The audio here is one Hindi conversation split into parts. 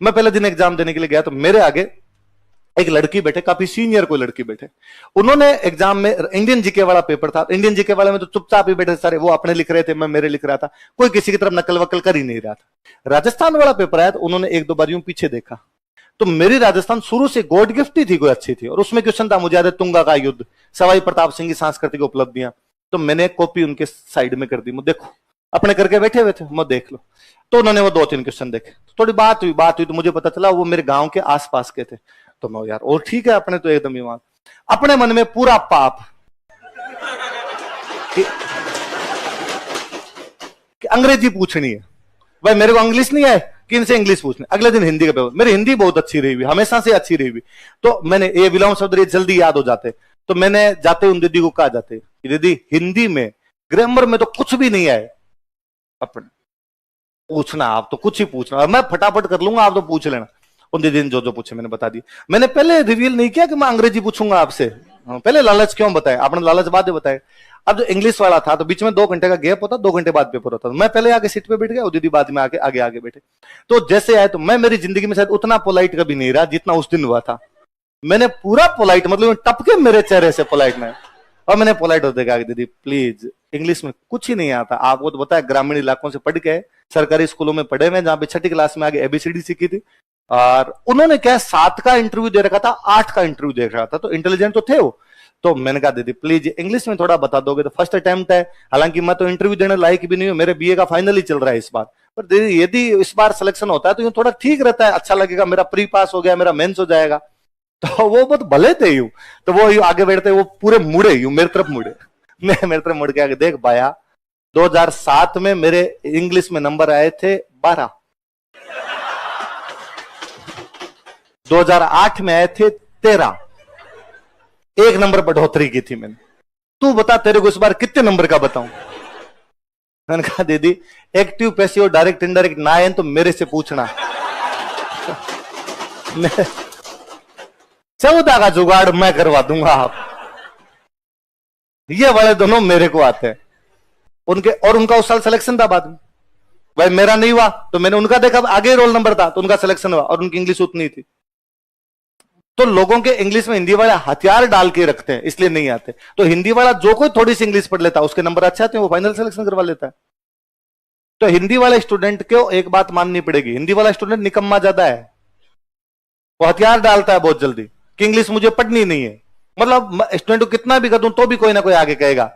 मैं पहले दिन एग्जाम देने के लिए गया तो मेरे आगे एक लड़की बैठे, काफी सीनियर कोई लड़की बैठे। उन्होंने एग्जाम में इंडियन जीके वाला पेपर था, इंडियन जीके वाले में तो चुपचाप ही बैठे सारे, वो अपने लिख रहे थे, मैं मेरे लिख रहा था, कोई किसी की तरफ नकल वकल कर ही नहीं रहा था। राजस्थान वाला पेपर आया तो उन्होंने एक दो बार यूं पीछे देखा, तो मेरी राजस्थान शुरू से गॉड गिफ्ट ही थी, कोई अच्छी थी, और उसमें क्वेश्चन था मुझे याद है तुंगा का युद्ध, सवाई प्रताप सिंह की सांस्कृतिक उपलब्धियां, तो मैंने कॉपी उनके साइड में कर दी, मैं देखो अपने करके बैठे हुए थे, मैं देख लो। तो उन्होंने वो 2-3 क्वेश्चन देखे, तो थोड़ी बात हुई तो मुझे पता चला वो मेरे गांव के आसपास के थे। तो मैं यार और ठीक है, अपने तो एकदम ही अपने मन में पूरा पाप कि अंग्रेजी पूछनी है, भाई मेरे को इंग्लिश नहीं आए कि इनसे इंग्लिश पूछने। अगले दिन हिंदी का पेपर, मेरी हिंदी बहुत अच्छी रही हुई, हमेशा से अच्छी रही हुई, तो मैंने ये विलोम शब्द ये जल्दी याद हो जाते, तो मैंने जाते उन दीदी को कहा जाते कि दीदी हिंदी में ग्रामर में तो कुछ भी नहीं आए, अपने पूछना, आप तो कुछ ही पूछना, मैं फटाफट कर लूंगा, आप तो पूछ लेना। उन दीदी ने जो पूछे मैंने बता दी। मैंने पहले रिवील नहीं किया कि मैं अंग्रेजी पूछूंगा आपसे, पहले लालच क्यों बताए, आपने लालच बाद में बताए। अब जो इंग्लिश वाला था तो बीच में 2 घंटे का गैप होता, 2 घंटे बाद पेपर होता, मैं पहले आगे सीट पे बैठ गया, दीदी बाद में आगे बैठे। तो जैसे आए तो मैं मेरी जिंदगी में शायद उतना पोलाइट कभी नहीं रहा जितना उस दिन हुआ था। मैंने पूरा पोलाइट, मतलब टपके मेरे चेहरे से पोलाइट में, और मैंने पोलाइट होते कहा दीदी प्लीज इंग्लिश में कुछ ही नहीं आता, आपको तो बताया ग्रामीण इलाकों से पढ़ के सरकारी स्कूलों में पढ़े हुए, जहां पे 6ठी क्लास में आगे एबीसीडी सीखी थी, और उन्होंने क्या 7 का इंटरव्यू दे रखा था, 8 का इंटरव्यू दे रखा था, तो इंटेलिजेंट तो थे वो। तो मैंने कहा दीदी प्लीज इंग्लिश में थोड़ा बता दोगे, तो फर्स्ट अटेम्प्ट है, हालांकि मैं तो इंटरव्यू देने लायक भी नहीं हूं, मेरे बीए का फाइनल ही चल रहा है इस बार, पर दीदी यदि इस बार सिलेक्शन होता है तो ये थोड़ा ठीक रहता है, अच्छा लगेगा, मेरा प्री पास हो गया, मेरा मेंस हो जाएगा। तो वो बहुत भले थे यूं, तो वो यूं आगे बैठते, वो पूरे मुड़े यूं मेरी तरफ मुड़े, मैं मेरी तरफ मुड़ के आगे, देख बाया 2007 में मेरे इंग्लिश में नंबर आए थे 12, 2008 में आए थे 13, 1 नंबर बढ़ोतरी की थी मैंने, तू बता तेरे को इस बार कितने नंबर का बताऊं। मैंने कहा दीदी एक्टिव पैसिव डायरेक्ट इनडायरेक्ट ना आए तो मेरे से पूछना, 14 का जुगाड़ मैं करवा दूंगा, आप ये वाले दोनों मेरे को आते हैं उनके, और उनका उस साल सिलेक्शन था बाद में, भाई मेरा नहीं हुआ तो मैंने उनका देखा, आगे रोल नंबर था तो उनका सिलेक्शन हुआ, और उनकी इंग्लिश उतनी थी। तो लोगों के इंग्लिश में हिंदी वाले हथियार डाल के रखते हैं, इसलिए नहीं आते। तो हिंदी वाला जो कोई थोड़ी सी इंग्लिश पढ़ लेता है उसके नंबर अच्छे आते हैं, वो फाइनल सिलेक्शन करवा लेता है। तो हिंदी वाले स्टूडेंट को एक बात माननी पड़ेगी, हिंदी वाला स्टूडेंट निकम्मा ज्यादा है, वो हथियार डालता है बहुत जल्दी कि इंग्लिश मुझे पढ़नी नहीं है, मतलब स्टूडेंट को कितना भी कर दूं तो भी कोई ना कोई आगे कहेगा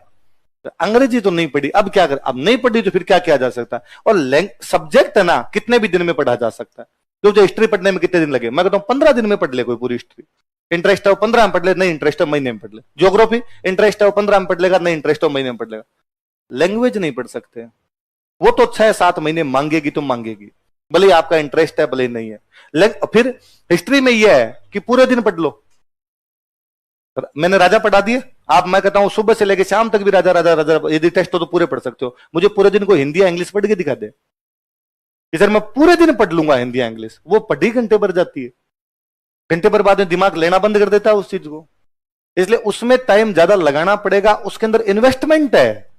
अंग्रेजी तो नहीं पढ़ी, अब क्या कर, अब नहीं पढ़ी तो फिर क्या किया जा सकता है। और सब्जेक्ट है ना, कितने भी दिन में पढ़ा जा सकता है। जो हिस्ट्री पढ़ने में कितने दिन लगे, मैं कहता हूं 15 दिन में पढ़ ले कोई पूरी हिस्ट्री, इंटरेस्ट है वो 15 में पढ़ ले, नहीं इंटरेस्ट है महीने में पढ़ ले। ज्योग्राफी इंटरेस्ट है वो 15 में पढ़ लेगा, नहीं इंटरेस्ट है महीने में पढ़ लेगा। लैंग्वेज नहीं पढ़ सकते, वो तो 6-7 महीने मांगेगी तो मांगेगी, भले आपका इंटरेस्ट है भले नहीं है। फिर हिस्ट्री में यह है कि पूरे दिन पढ़ लो, मैंने राजा पढ़ा दिए, आप मैं कहता हूं सुबह से लेकर शाम तक भी राजा राजा राजा, यदि टेस्ट हो तो पूरे पढ़ सकते हो। मुझे पूरे दिन को हिंदी या इंग्लिश पढ़ के दिखा दे कि सर मैं पूरे दिन पढ़ लूंगा हिंदी या इंग्लिश, वो पढ़ी घंटे भर जाती है, घंटे भर बाद में दिमाग लेना बंद कर देता है उस चीज को, इसलिए उसमें टाइम ज्यादा लगाना पड़ेगा, उसके अंदर इन्वेस्टमेंट है,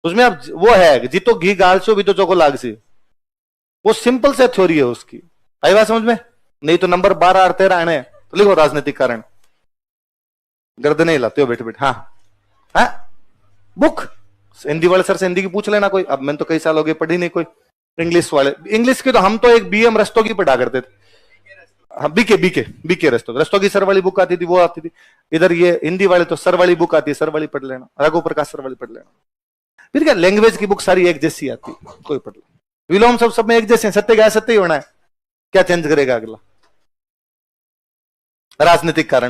उसमें आप वो है जीतो घी गाल सो भी तो चौको लाग सी, वो सिंपल से थ्योरी है उसकी। आई बात समझ में? नहीं तो नंबर 12 और 13 आने तो लिखो राजनीतिक कारण, गर्दन ही लाते हो बैठे बैठे। हाँ बुक हिंदी वाले सर से हिंदी की पूछ लेना कोई, अब मैंने तो कई साल हो गए पढ़ी नहीं कोई। इंग्लिश वाले, इंग्लिश की तो हम तो एक बीएम रस्तोगी पढ़ा करते थे, हाँ बीके रस्तोगी सर वाली बुक आती थी, वो आती थी। इधर ये हिंदी वाले तो सर वाली बुक आती है, सर वाली पढ़ लेना, रघु प्रकाश सर वाली पढ़ लेना। फिर क्या लैंग्वेज की बुक सारी एक जैसी आती है, कोई पढ़ लो, विलोम सब में एक जैसे, सत्य क्या सत्य ही होना है, क्या चेंज करेगा अगला। राजनीतिक कारण